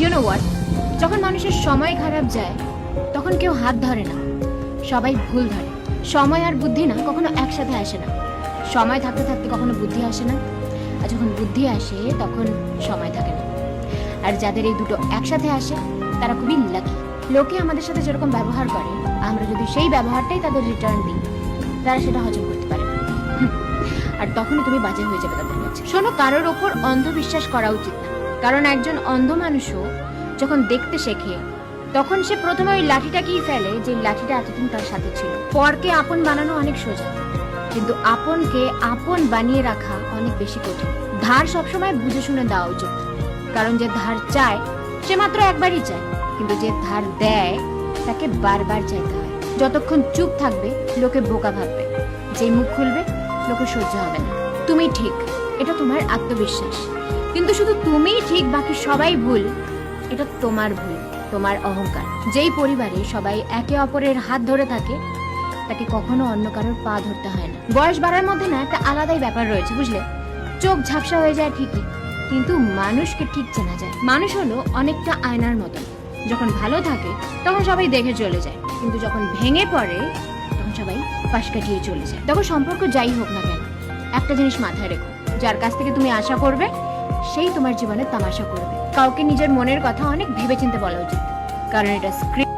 You know what, যখন মানুষের সময় খারাপ যায় তখন কেউ হাত ধরে না, সবাই ভুল ধরে। সময় আর বুদ্ধি না কখনো একসাথে আসে না। সময় থাকতে থাকতে কখনো বুদ্ধি আসে না, আর যখন বুদ্ধি আসে তখন সময় থাকে না। আর যাদের এই দুটো একসাথে আসে তারা খুবই লাকি। লোকে আমাদের সাথে যেরকম ব্যবহার করে, আমরা যদি সেই ব্যবহারটাই তাদের রিটার্ন দিই, তারা সেটা হজম করতে পারে না। আর তখনই তুমি বাজে হয়ে যাবে তাদের কাছে। শোনো, কারোর ওপর অন্ধবিশ্বাস করা উচিত না, কারণ একজন অন্ধ মানুষও যখন দেখতে শেখে তখন সে প্রথমে ওই লাঠিটাকেই ফেলে যে লাঠিটা এতদিন তার সাথে ছিল। পরকে আপন বানানো অনেক সোজা, কিন্তু আপনকে আপন বানিয়ে রাখা অনেক বেশি কঠিন। ধার সবসময় বুঝে শুনে দেওয়া উচিত, কারণ যে ধার চায় সে মাত্র একবারই চায়, কিন্তু যে ধার দেয় তাকে বারবার চাইতে হয়। যতক্ষণ চুপ থাকবে লোকে বোকা ভাববে, যেই মুখ খুলবে লোকে সহ্য হবে না। তুমি ঠিক, এটা তোমার আত্মবিশ্বাস, কিন্তু শুধু তুমিই ঠিক বাকি সবাই ভুল, এটা তোমার ভুল, তোমার অহংকার। যেই পরিবারে সবাই একে অপরের হাত ধরে থাকে তাকে কখনো অন্য কারোর পা ধরতে হয় না। বয়স বাড়ার মধ্যে না একটা আলাদাই ব্যাপার রয়েছে, বুঝলে? চোখ ঝাপসা হয়ে যায় ঠিকই, কিন্তু মানুষকে ঠিক চেনা যায়। মানুষ হলো অনেকটা আয়নার মতো, যখন ভালো থাকে তখন সবাই দেখে চলে যায়, কিন্তু যখন ভেঙে পড়ে তখন সবাই পাশ কাটিয়ে চলে যায়। তখন সম্পর্ক যাই হোক না কেন, একটা জিনিস মাথায় রেখো, যার কাছ থেকে তুমি আশা করবে সেই তোমার জীবনে তামাশা করবে। কাউকে নিজের মনের কথা অনেক ভেবেচিন্তে বলা উচিত, কারণ এটা স্ক্রিপ্ট।